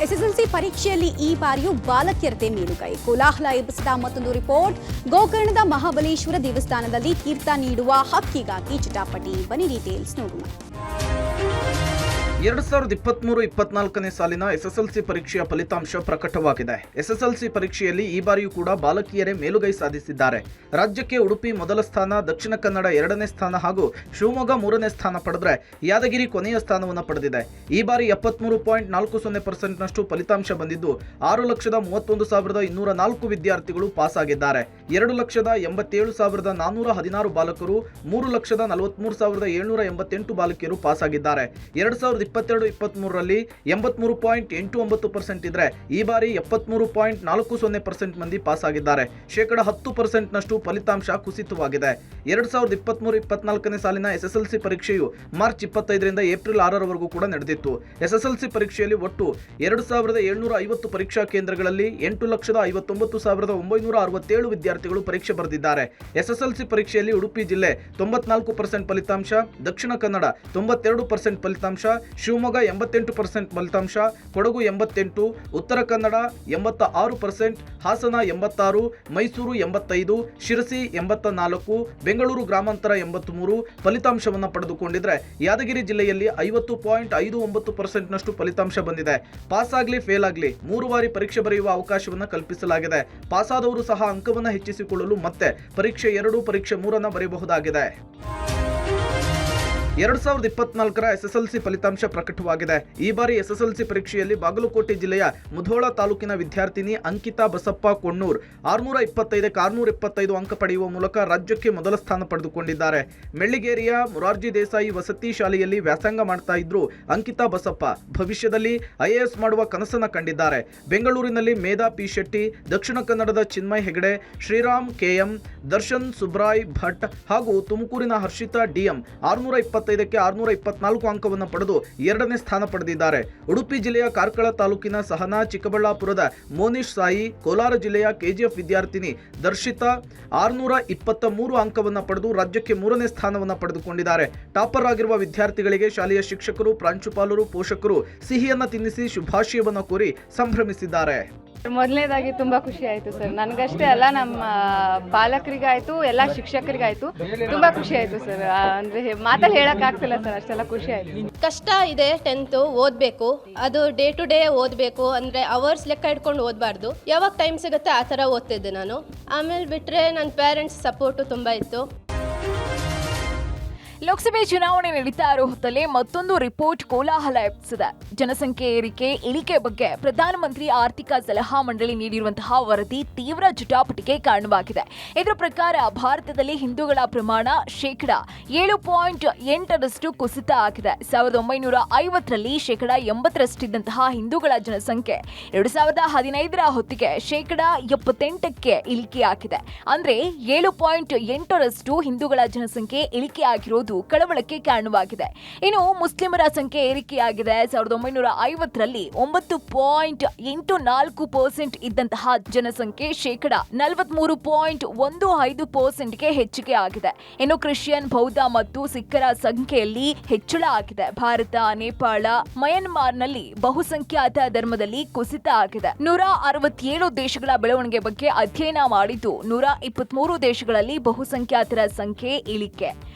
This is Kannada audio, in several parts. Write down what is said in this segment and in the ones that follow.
ಎಸ್ಎಸ್ಎಲ್ಸಿ ಪರೀಕ್ಷೆಯಲ್ಲಿ ಈ ಬಾರಿಯೂ ಬಾಲಕಿಯರದೇ ಮೇಲುಗೈ. ಕೋಲಾಹಲ ಎಬ್ಬಿಸಿದ ಮತ್ತೊಂದು ರಿಪೋರ್ಟ್. ಗೋಕರ್ಣದ ಮಹಾಬಲೇಶ್ವರ ದೇವಸ್ಥಾನದಲ್ಲಿ ತೀರ್ಥ ನೀಡುವ ಹಕ್ಕಿಗಾಗಿ ಚಿಟಾಪಟಿ. ಬನ್ನಿ ಡೀಟೇಲ್ಸ್ ನೋಡೋಣ. 2023-24ನೇ ಸಾಲಿನ ಎಸ್ಎಸ್ಎಲ್ಸಿ ಪರೀಕ್ಷೆಯ ಫಲಿತಾಂಶ ಪ್ರಕಟವಾಗಿದೆ. ಎಸ್ಎಸ್ಎಲ್ಸಿ ಪರೀಕ್ಷೆಯಲ್ಲಿ ಈ ಬಾರಿಯೂ ಕೂಡ ಬಾಲಕಿಯರೇ ಮೇಲುಗೈ ಸಾಧಿಸಿದ್ದಾರೆ. ರಾಜ್ಯಕ್ಕೆ ಉಡುಪಿ ಮೊದಲ ಸ್ಥಾನ, ದಕ್ಷಿಣ ಕನ್ನಡ 2ನೇ ಸ್ಥಾನ ಹಾಗೂ ಶಿವಮೊಗ್ಗ 3ನೇ ಸ್ಥಾನ ಪಡೆದರೆ ಯಾದಗಿರಿ ಕೊನೆಯ ಸ್ಥಾನವನ್ನು ಪಡೆದಿದೆ. ಈ ಬಾರಿ 73.40% ಫಲಿತಾಂಶ ಬಂದಿದ್ದು 6,31,204 ವಿದ್ಯಾರ್ಥಿಗಳು ಪಾಸ್ ಆಗಿದ್ದಾರೆ. 2,87,416 ಬಾಲಕರು, 3,43,788 ಬಾಲಕಿಯರು ಪಾಸ್ ಆಗಿದ್ದಾರೆ. 2022-23ರಲ್ಲಿ 83.89% ಇದ್ರೆ ಈ ಬಾರಿ 73.40% ಮಂದಿ ಪಾಸ್ ಆಗಿದ್ದಾರೆ. ಶೇಕಡ 10%ನಷ್ಟು ಫಲಿತಾಂಶ ಕುಸಿತವಾಗಿದೆ. 2023-24ನೇ ಸಾಲಿನ ಎಸ್ಎಸ್ಎಲ್ಸಿ ಪರೀಕ್ಷೆಯು ಮಾರ್ಚ್ 25ರಿಂದ ಏಪ್ರಿಲ್ 6ರವರೆಗೂ ಕೂಡ ನಡೆದಿತ್ತು. ಎಸ್ಎಸ್ಎಲ್ಸಿ ಪರೀಕ್ಷೆಯಲ್ಲಿ ಒಟ್ಟು 2,750 ಪರೀಕ್ಷಾ ಕೇಂದ್ರಗಳಲ್ಲಿ 8,59,967 ವಿದ್ಯಾರ್ಥಿಗಳು ಪರೀಕ್ಷೆ ಬರೆದಿದ್ದಾರೆ. ಎಸ್ಎಸ್ಎಲ್ಸಿ ಪರೀಕ್ಷೆಯಲ್ಲಿ ಉಡುಪಿ ಜಿಲ್ಲೆ 94% ಫಲಿತಾಂಶ, ದಕ್ಷಿಣ ಕನ್ನಡ 92% ಫಲಿತಾಂಶ, ಶಿವಮೊಗ್ಗ 88% ಫಲಿತಾಂಶ, ಕೊಡಗು 88%, ಉತ್ತರ ಕನ್ನಡ 86%, ಹಾಸನ 86%, ಮೈಸೂರು 85%, ಶಿರಸಿ 84%, ಬೆಂಗಳೂರು ಗ್ರಾಮಾಂತರ 83% ಫಲಿತಾಂಶವನ್ನು ಪಡೆದುಕೊಂಡಿದ್ರೆ ಯಾದಗಿರಿ ಜಿಲ್ಲೆಯಲ್ಲಿ 50.59% ನಷ್ಟು ಫಲಿತಾಂಶ ಬಂದಿದೆ. ಪಾಸ್ ಆಗಲಿ ಫೇಲ್ ಆಗಲಿ 3 ಬಾರಿ ಪರೀಕ್ಷೆ ಬರೆಯುವ ಅವಕಾಶವನ್ನು ಕಲ್ಪಿಸಲಾಗಿದೆ. ಪಾಸಾದವರು ಸಹ ಅಂಕವನ್ನು ಹೆಚ್ಚಿಸಿಕೊಳ್ಳಲು ಮತ್ತೆ ಪರೀಕ್ಷೆ 2, ಪರೀಕ್ಷೆ 3 ಬರೆಯಬಹುದಾಗಿದೆ. 2024ರ ಎಸ್ಎಸ್ಎಲ್ಸಿ ಫಲಿತಾಂಶ ಪ್ರಕಟವಾಗಿದೆ. ಈ ಬಾರಿ ಎಸ್ಎಸ್ಎಲ್ಸಿ ಪರೀಕ್ಷೆಯಲ್ಲಿ ಬಾಗಲಕೋಟೆ ಜಿಲ್ಲೆಯ ಮುಧೋಳ ತಾಲೂಕಿನ ವಿದ್ಯಾರ್ಥಿನಿ ಅಂಕಿತಾ ಬಸಪ್ಪ ಕೊಣ್ಣೂರ್ 625ಕ್ಕೆ 625 ಅಂಕ ಪಡೆಯುವ ಮೂಲಕ ರಾಜ್ಯಕ್ಕೆ ಮೊದಲ ಸ್ಥಾನ ಪಡೆದುಕೊಂಡಿದ್ದಾರೆ. ಮೆಳ್ಳಿಗೇರಿಯ ಮೊರಾರ್ಜಿ ದೇಸಾಯಿ ವಸತಿ ಶಾಲೆಯಲ್ಲಿ ವ್ಯಾಸಂಗ ಮಾಡ್ತಾ ಇದ್ರು ಅಂಕಿತಾ ಬಸಪ್ಪ ಭವಿಷ್ಯದಲ್ಲಿ IAS ಮಾಡುವ ಕನಸನ್ನ ಕಂಡಿದ್ದಾರೆ. ಬೆಂಗಳೂರಿನಲ್ಲಿ ಮೇಧಾ ಪಿ ಶೆಟ್ಟಿ, ದಕ್ಷಿಣ ಕನ್ನಡದ ಚಿನ್ಮಯ್ ಹೆಗಡೆ, ಶ್ರೀರಾಮ್ KM, ದರ್ಶನ್ ಸುಬ್ರಾಯ್ ಭಟ್ ಹಾಗೂ ತುಮಕೂರಿನ ಹರ್ಷಿತಾ DM 625ಕ್ಕೆ 624 ಅಂಕವನ್ನು ಪಡೆದು 2ನೇ ಸ್ಥಾನ ಪಡೆದಿದ್ದಾರೆ. ಉಡುಪಿ ಜಿಲ್ಲೆಯ ಕಾರ್ಕಳ ತಾಲೂಕಿನ ಸಹನಾ, ಚಿಕ್ಕಬಳ್ಳಾಪುರದ ಮೋನಿಶ್ ಸಾಯಿ, ಕೋಲಾರ ಜಿಲ್ಲೆಯ KGF ವಿದ್ಯಾರ್ಥಿನಿ ದರ್ಶಿತಾ 623 ಅಂಕವನ್ನು ಪಡೆದು ರಾಜ್ಯಕ್ಕೆ 3ನೇ ಸ್ಥಾನವನ್ನು ಪಡೆದುಕೊಂಡಿದ್ದಾರೆ. ಟಾಪರ್ ಆಗಿರುವ ವಿದ್ಯಾರ್ಥಿಗಳಿಗೆ ಶಾಲೆಯ ಶಿಕ್ಷಕರು, ಪ್ರಾಂಶುಪಾಲರು, ಪೋಷಕರು ಸಿಹಿಯನ್ನ ತಿನ್ನಿಸಿ ಶುಭಾಶಯವನ್ನು ಕೋರಿ ಸಂಭ್ರಮಿಸಿದ್ದಾರೆ. ಮೊದಲನೇದಾಗಿ ತುಂಬಾ ಖುಷಿ ಆಯ್ತು ಸರ್. ನನಗಷ್ಟೇ ಅಲ್ಲ, ನಮ್ಮ ಪಾಲಕರಿಗಾಯ್ತು, ಎಲ್ಲ ಶಿಕ್ಷಕರಿಗಾಯ್ತು ತುಂಬಾ ಖುಷಿ ಆಯ್ತು ಸರ್. ಅಂದ್ರೆ ಮಾತಲ್ಲಿ ಹೇಳಕ್ ಆಗ್ತಿಲ್ಲ ಸರ್, ಅಷ್ಟೆಲ್ಲ ಖುಷಿ ಆಯ್ತು. ಕಷ್ಟ ಇದೆ, 10th ಓದಬೇಕು, ಅದು ಡೇ ಟು ಡೇ ಓದಬೇಕು, ಅಂದರೆ ಅವರ್ಸ್ ಲೆಕ್ಕ ಇಟ್ಕೊಂಡು ಓದಬಾರ್ದು. ಯಾವಾಗ ಟೈಮ್ ಸಿಗುತ್ತೆ ಆ ಥರ ಓದ್ತಿದ್ದೆ ನಾನು. ಆಮೇಲೆ ಬಿಟ್ಟರೆ ನನ್ನ ಪೇರೆಂಟ್ಸ್ ಸಪೋರ್ಟು ತುಂಬ ಇತ್ತು. ಲೋಕಸಭೆ ಚುನಾವಣೆ ನಡೀತಾ ಇರೋ ಹೊತ್ತಲ್ಲೇ ಮತ್ತೊಂದು ರಿಪೋರ್ಟ್ ಕೋಲಾಹಲ ಎಬ್ಬಿಸಿದೆ. ಜನಸಂಖ್ಯೆ ಏರಿಕೆ, ಇಳಿಕೆ ಬಗ್ಗೆ ಪ್ರಧಾನಮಂತ್ರಿ ಆರ್ಥಿಕ ಸಲಹಾ ಮಂಡಳಿ ನೀಡಿರುವಂತಹ ವರದಿ ತೀವ್ರ ಜಟಾಪಟಿಗೆ ಕಾರಣವಾಗಿದೆ. ಇದರ ಪ್ರಕಾರ ಭಾರತದಲ್ಲಿ ಹಿಂದೂಗಳ ಪ್ರಮಾಣ ಶೇಕಡ 7.8% ಕುಸಿತ ಆಗಿದೆ. 1950ರಲ್ಲಿ ಶೇಕಡ 80ರಷ್ಟಿದ್ದಂತಹ ಹಿಂದೂಗಳ ಜನಸಂಖ್ಯೆ 2015ರ ಹೊತ್ತಿಗೆ ಶೇಕಡ 78ಕ್ಕೆ ಇಳಿಕೆಯಾಗಿದೆ. ಅಂದ್ರೆ 7.8% ಹಿಂದೂಗಳ ಜನಸಂಖ್ಯೆ ಇಳಿಕೆಯಾಗಿರೋದು ಕಳವಳಕ್ಕೆ ಕಾರಣವಾಗಿದೆ. ಇನ್ನು ಮುಸ್ಲಿಮರ ಸಂಖ್ಯೆ ಏರಿಕೆಯಾಗಿದೆ. 1950ರಲ್ಲಿ 9.84% ಇದ್ದಂತಹ ಜನಸಂಖ್ಯೆ ಶೇಕಡ 43.15%ಗೆ ಹೆಚ್ಚಿಗೆ ಆಗಿದೆ. ಇನ್ನು ಕ್ರಿಶ್ಚಿಯನ್, ಬೌದ್ಧ ಮತ್ತು ಸಿಖ್ಖರ ಸಂಖ್ಯೆಯಲ್ಲಿ ಹೆಚ್ಚಳ ಆಗಿದೆ. ಭಾರತ, ನೇಪಾಳ, ಮಯನ್ಮಾರ್ನಲ್ಲಿ ಬಹುಸಂಖ್ಯಾತ ಧರ್ಮದಲ್ಲಿ ಕುಸಿತ ಆಗಿದೆ. 167 ದೇಶಗಳ ಬೆಳವಣಿಗೆ ಬಗ್ಗೆ ಅಧ್ಯಯನ ಮಾಡಿದ್ದು 123 ದೇಶಗಳಲ್ಲಿ ಬಹುಸಂಖ್ಯಾತರ ಸಂಖ್ಯೆ ಇಳಿಕೆ,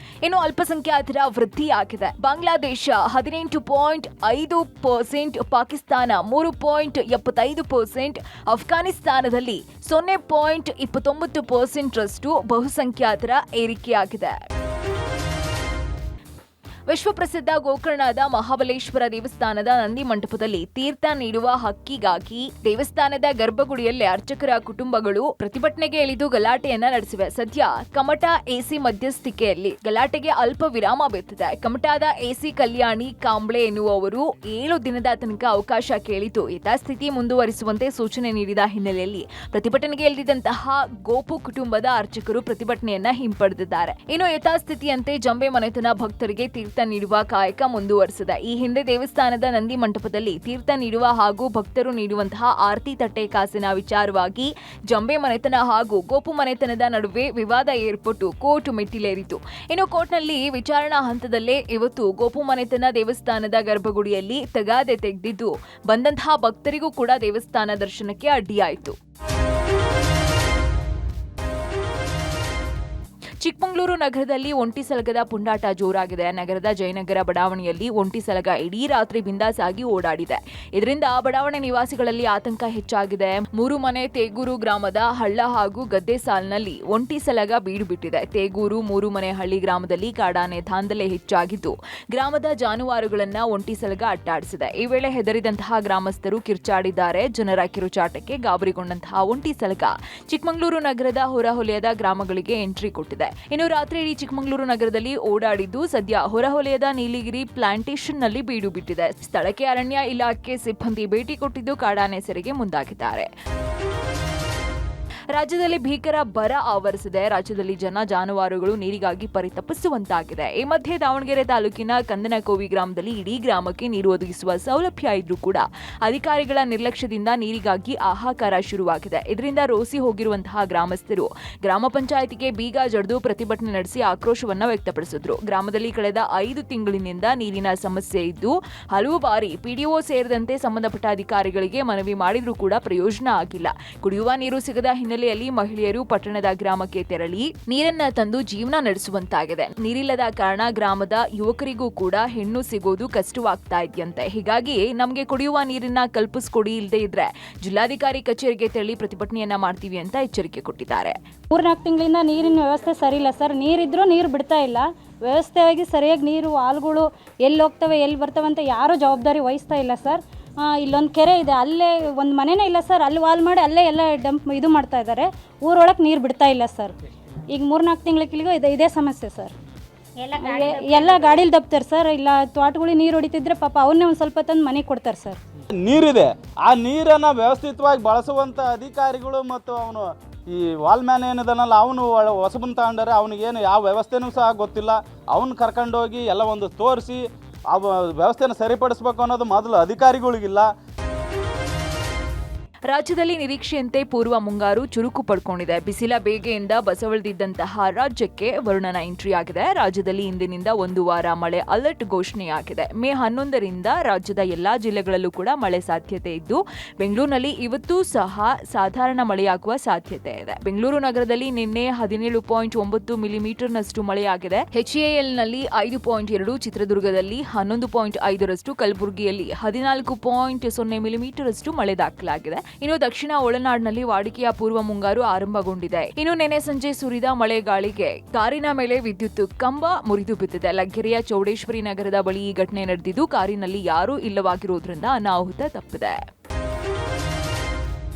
ಇನ್ನು ಅಲ್ಪಸಂಖ್ಯಾತರ ವೃದ್ಧಿಯಾಗಿದೆ. ಬಾಂಗ್ಲಾದೇಶ 18.5%, ಪಾಕಿಸ್ತಾನ 3.75%, ಅಫ್ಘಾನಿಸ್ತಾನದಲ್ಲಿ 0.29% ರಷ್ಟು ಬಹುಸಂಖ್ಯಾತರ ಏರಿಕೆಯಾಗಿದೆ. ವಿಶ್ವಪ್ರಸಿದ್ಧ ಗೋಕರ್ಣದ ಮಹಾಬಲೇಶ್ವರ ದೇವಸ್ಥಾನದ ನಂದಿ ಮಂಟಪದಲ್ಲಿ ತೀರ್ಥ ನೀಡುವ ಹಕ್ಕಿಗಾಗಿ ದೇವಸ್ಥಾನದ ಗರ್ಭಗುಡಿಯಲ್ಲಿ ಅರ್ಚಕರ ಕುಟುಂಬಗಳು ಪ್ರತಿಭಟನೆಗೆ ಇಳಿದು ಗಲಾಟೆಯನ್ನ ನಡೆಸಿವೆ. ಸದ್ಯ ಕಮಟ AC ಮಧ್ಯಸ್ಥಿಕೆಯಲ್ಲಿ ಗಲಾಟೆಗೆ ಅಲ್ಪ ವಿರಾಮ ಬಿದ್ದಿದೆ. ಕಮಟದ AC ಕಲ್ಯಾಣಿ ಕಾಂಬ್ಳೆ ಎನ್ನುವವರು 7 ದಿನದ ತನಕ ಅವಕಾಶ ಕೇಳಿದ್ದು ಯಥಾಸ್ಥಿತಿ ಮುಂದುವರಿಸುವಂತೆ ಸೂಚನೆ ನೀಡಿದ ಹಿನ್ನೆಲೆಯಲ್ಲಿ ಪ್ರತಿಭಟನೆಗೆ ಇಳಿದಿದ್ದಂತಹ ಗೋಪು ಕುಟುಂಬದ ಅರ್ಚಕರು ಪ್ರತಿಭಟನೆಯನ್ನ ಹಿಂಪಡೆದಿದ್ದಾರೆ. ಇನ್ನು ಯಥಾಸ್ಥಿತಿಯಂತೆ ಜಂಬೆ ಮನೆತನ ಭಕ್ತರಿಗೆ ತೀರ್ಥ ತೀರ್ಥ ನೀಡುವ ಕಾಯಕ ಮುಂದುವರೆಸಿದೆ. ಈ ಹಿಂದೆ ದೇವಸ್ಥಾನದ ನಂದಿ ಮಂಟಪದಲ್ಲಿ ತೀರ್ಥ ನೀಡುವ ಹಾಗೂ ಭಕ್ತರು ನೀಡುವಂತಹ ಆರತಿ ತಟ್ಟೆ ಕಾಸಿನ ವಿಚಾರವಾಗಿ ಜಂಬೆ ಮನೆತನ ಹಾಗೂ ಗೋಪು ಮನೆತನದ ನಡುವೆ ವಿವಾದ ಏರ್ಪಟ್ಟು ಕೋರ್ಟ್ ಮೆಟ್ಟಿಲೇರಿತು. ಇನ್ನು ಕೋರ್ಟ್ನಲ್ಲಿ ವಿಚಾರಣಾ ಹಂತದಲ್ಲೇ ಇವತ್ತು ಗೋಪು ಮನೆತನ ದೇವಸ್ಥಾನದ ಗರ್ಭಗುಡಿಯಲ್ಲಿ ತಗಾದೆ ತೆಗೆದಿದ್ದು ಬಂದಂತಹ ಭಕ್ತರಿಗೂ ಕೂಡ ದೇವಸ್ಥಾನ ದರ್ಶನಕ್ಕೆ ಅಡ್ಡಿಯಾಯಿತು. ಚಿಕ್ಕಮಗಳೂರು ನಗರದಲ್ಲಿ ಒಂಟಿ ಸಲಗದ ಪುಂಡಾಟ ಜೋರಾಗಿದೆ. ನಗರದ ಜಯನಗರ ಬಡಾವಣೆಯಲ್ಲಿ ಒಂಟಿ ಸಲಗ ಇಡೀ ರಾತ್ರಿ ಬಿಂದಾಸಾಗಿ ಓಡಾಡಿದೆ. ಇದರಿಂದ ಬಡಾವಣೆ ನಿವಾಸಿಗಳಲ್ಲಿ ಆತಂಕ ಹೆಚ್ಚಾಗಿದೆ. ಮೂರು ಮನೆ ತೇಗೂರು ಗ್ರಾಮದ ಹಳ್ಳ ಹಾಗೂ ಗದ್ದೆ ಸಾಲಿನಲ್ಲಿ ಒಂಟಿ ಸಲಗ ಬೀಡು ಬಿಟ್ಟಿದೆ. ತೇಗೂರು ಮೂರು ಮನೆ ಹಳ್ಳಿ ಗ್ರಾಮದಲ್ಲಿ ಕಾಡಾನೆ ದಾಂಧಲೆ ಹೆಚ್ಚಾಗಿದ್ದು ಗ್ರಾಮದ ಜಾನುವಾರುಗಳನ್ನ ಒಂಟಿ ಸಲಗ ಅಟ್ಟಾಡಿಸಿದೆ. ಈ ವೇಳೆ ಹೆದರಿದಂತಹ ಗ್ರಾಮಸ್ಥರು ಕಿರ್ಚಾಡಿದ್ದಾರೆ. ಜನರ ಕಿರುಚಾಟಕ್ಕೆ ಗಾಬರಿಗೊಂಡಂತಹ ಒಂಟಿ ಸಲಗ ಚಿಕ್ಕಮಗಳೂರು ನಗರದ ಹೊರವಲಯದ ಗ್ರಾಮಗಳಿಗೆ ಎಂಟ್ರಿ ಕೊಟ್ಟಿದೆ. ಇನ್ನು ರಾತ್ರಿ ಇಡೀ ಚಿಕ್ಕಮಗಳೂರು ನಗರದಲ್ಲಿ ಓಡಾಡಿದ್ದು ಸದ್ಯ ಹೊರವಲಯದ ನೀಲಿಗಿರಿ ಪ್ಲಾಂಟೇಶನ್ನಲ್ಲಿ ಬೀಡು ಬಿಟ್ಟಿದೆ. ಸ್ಥಳಕ್ಕೆ ಅರಣ್ಯ ಇಲಾಖೆ ಸಿಬ್ಬಂದಿ ಭೇಟಿ ಕೊಟ್ಟಿದ್ದು ಕಾಡಾನೆ ಸೆರೆಗೆ ಮುಂದಾಗಿದ್ದಾರೆ. ರಾಜ್ಯದಲ್ಲಿ ಭೀಕರ ಬರ ಆವರಿಸಿದೆ. ರಾಜ್ಯದಲ್ಲಿ ಜಾನುವಾರುಗಳು ನೀರಿಗಾಗಿ ಪರಿತಪಿಸುವಂತಾಗಿದೆ. ಈ ಮಧ್ಯೆ ದಾವಣಗೆರೆ ತಾಲೂಕಿನ ಕಂದನಕೋವಿ ಗ್ರಾಮದಲ್ಲಿ ಇಡೀ ಗ್ರಾಮಕ್ಕೆ ನೀರು ಒದಗಿಸುವ ಸೌಲಭ್ಯ ಇದ್ರೂ ಕೂಡ ಅಧಿಕಾರಿಗಳ ನಿರ್ಲಕ್ಷ್ಯದಿಂದ ನೀರಿಗಾಗಿ ಹಾಹಾಕಾರ ಶುರುವಾಗಿದೆ. ಇದರಿಂದ ರೋಸಿ ಹೋಗಿರುವಂತಹ ಗ್ರಾಮಸ್ಥರು ಗ್ರಾಮ ಪಂಚಾಯಿತಿಗೆ ಬೀಗ ಜಡಿದು ಪ್ರತಿಭಟನೆ ನಡೆಸಿ ಆಕ್ರೋಶವನ್ನ ವ್ಯಕ್ತಪಡಿಸಿದ್ರು. ಗ್ರಾಮದಲ್ಲಿ ಕಳೆದ 5 ತಿಂಗಳಿನಿಂದ ನೀರಿನ ಸಮಸ್ಯೆ ಇದ್ದು ಹಲವು ಬಾರಿ ಪಿಡಿಒ ಸೇರಿದಂತೆ ಸಂಬಂಧಪಟ್ಟ ಅಧಿಕಾರಿಗಳಿಗೆ ಮನವಿ ಮಾಡಿದ್ರೂ ಕೂಡ ಪ್ರಯೋಜನ ಆಗಿಲ್ಲ. ಕುಡಿಯುವ ನೀರು ಸಿಗದ ಹಿನ್ನೆಲೆಯಲ್ಲಿ ಮಹಿಳೆಯರು ಪಟ್ಟಣದ ಗ್ರಾಮಕ್ಕೆ ತೆರಳಿ ನೀರನ್ನ ತಂದು ಜೀವನ ನಡೆಸುವಂತಾಗಿದೆ. ನೀರಿಲ್ಲದ ಕಾರಣ ಗ್ರಾಮದ ಯುವಕರಿಗೂ ಕೂಡ ಹೆಣ್ಣು ಸಿಗೋದು ಕಷ್ಟವಾಗ್ತಾ ಇದೆಯಂತೆ. ಹೀಗಾಗಿ ನಮಗೆ ಕುಡಿಯುವ ನೀರನ್ನ ಕಲ್ಪಿಸ್ಕೊಡಿ, ಇಲ್ಲದೆ ಇದ್ರೆ ಜಿಲ್ಲಾಧಿಕಾರಿ ಕಚೇರಿಗೆ ತೆರಳಿ ಪ್ರತಿಭಟನೆಯನ್ನ ಮಾಡ್ತೀವಿ ಅಂತ ಎಚ್ಚರಿಕೆ ಕೊಟ್ಟಿದ್ದಾರೆ. 3-4 ತಿಂಗಳಿಂದ ನೀರಿನ ವ್ಯವಸ್ಥೆ ಸರಿ ಇಲ್ಲ ಸರ್. ನೀರಿದ್ರೂ ನೀರು ಬಿಡ್ತಾ ಇಲ್ಲ. ವ್ಯವಸ್ಥೆಯಾಗಿ ಸರಿಯಾಗಿ ನೀರು ವಾಲ್ಗಳು ಎಲ್ಲಿ ಹೋಗ್ತವೆ ಎಲ್ಲಿ ಬರ್ತವೆ ಅಂತ ಯಾರೂ ಜವಾಬ್ದಾರಿ ವಹಿಸ್ತಾ ಇಲ್ಲ ಸರ್. ಇಲ್ಲೊಂದು ಕೆರೆ ಇದೆ, ಅಲ್ಲೇ ಒಂದು ಮನೆನೇ ಇಲ್ಲ ಸರ್. ಅಲ್ಲಿ ವಾಲ್ ಮಾಡಿ ಅಲ್ಲೇ ಎಲ್ಲ ಡಂಪ್ ಇದು ಮಾಡ್ತಾ ಇದ್ದಾರೆ. ಊರೊಳಗೆ ನೀರು ಬಿಡ್ತಾ ಇಲ್ಲ ಸರ್. ಈಗ 3-4 ತಿಂಗಳಿಗೂ ಇದೇ ಸಮಸ್ಯೆ ಸರ್. ಎಲ್ಲ ಗಾಡೀಲಿ ದಬ್ತಾರೆ ಸರ್. ಇಲ್ಲ ತೋಟಗಳಿಗೆ ನೀರು ಹೊಡಿತಿದ್ರೆ ಪಾಪ ಅವನ್ನೇ ಒಂದು ಸ್ವಲ್ಪ ತಂದು ಮನೆಗೆ ಕೊಡ್ತಾರೆ ಸರ್. ನೀರಿದೆ, ಆ ನೀರನ್ನು ವ್ಯವಸ್ಥಿತವಾಗಿ ಬಳಸುವಂಥ ಅಧಿಕಾರಿಗಳು ಮತ್ತು ಅವನು ಈ ವಾಲ್ಮ್ಯಾನ್ ಏನಿದಾನಲ್ಲ ಅವನು ಹೊಸಬನ್ ತಗೊಂಡರೆ ಅವನಿಗೇನು ಯಾವ ವ್ಯವಸ್ಥೆನೂ ಸಹ ಗೊತ್ತಿಲ್ಲ. ಅವನು ಕರ್ಕೊಂಡೋಗಿ ಎಲ್ಲ ಒಂದು ತೋರಿಸಿ ಆ ವ್ಯವಸ್ಥೆನ ಸರಿಪಡಿಸ್ಬೇಕು ಅನ್ನೋದು ಮೊದಲು ಅಧಿಕಾರಿಗಳಿಗಿಲ್ಲ. ರಾಜ್ಯದಲ್ಲಿ ನಿರೀಕ್ಷೆಯಂತೆ ಪೂರ್ವ ಮುಂಗಾರು ಚುರುಕು ಪಡ್ಕೊಂಡಿದೆ. ಬಿಸಿಲ ಬೇಗೆಯಿಂದ ಬಸವಳಿದಿದ್ದಂತಹ ರಾಜ್ಯಕ್ಕೆ ವರುಣನ ಎಂಟ್ರಿ ಆಗಿದೆ. ರಾಜ್ಯದಲ್ಲಿ ಇಂದಿನಿಂದ 1 ವಾರ ಮಳೆ ಅಲರ್ಟ್ ಘೋಷಣೆಯಾಗಿದೆ. ಮೇ 11ರಿಂದ ರಾಜ್ಯದ ಎಲ್ಲಾ ಜಿಲ್ಲೆಗಳಲ್ಲೂ ಕೂಡ ಮಳೆ ಸಾಧ್ಯತೆ ಇದ್ದು ಬೆಂಗಳೂರಿನಲ್ಲಿ ಇವತ್ತು ಸಹ ಸಾಧಾರಣ ಮಳೆಯಾಗುವ ಸಾಧ್ಯತೆ ಇದೆ. ಬೆಂಗಳೂರು ನಗರದಲ್ಲಿ ನಿನ್ನೆ 17.9 ಮಿಲಿಮೀಟರ್ನಷ್ಟು ಮಳೆಯಾಗಿದೆ. HALನಲ್ಲಿ 5.2, ಚಿತ್ರದುರ್ಗದಲ್ಲಿ 11.5ರಷ್ಟು, ಕಲಬುರಗಿಯಲ್ಲಿ 14.0 ಮಿಲಿಮೀಟರ್ ಅಷ್ಟು ಮಳೆ ದಾಖಲಾಗಿದೆ. ಇನ್ನು ದಕ್ಷಿಣ ಒಳನಾಡಿನಲ್ಲಿ ವಾಡಿಕೆಯ ಪೂರ್ವ ಮುಂಗಾರು ಆರಂಭಗೊಂಡಿದೆ. ಇನ್ನು ನಿನ್ನೆ ಸಂಜೆ ಸುರಿದ ಮಳೆ ಗಾಳಿಗೆ ಕಾರಿನ ಮೇಲೆ ವಿದ್ಯುತ್ ಕಂಬ ಮುರಿದು ಬಿದ್ದಿದೆ. ಲಗ್ಗೆರೆಯ ಚೌಡೇಶ್ವರಿ ನಗರದ ಬಳಿ ಈ ಘಟನೆ ನಡೆದಿದ್ದು ಕಾರಿನಲ್ಲಿ ಯಾರೂ ಇಲ್ಲವಾಗಿರುವುದರಿಂದ ಅನಾಹುತ ತಪ್ಪಿದೆ.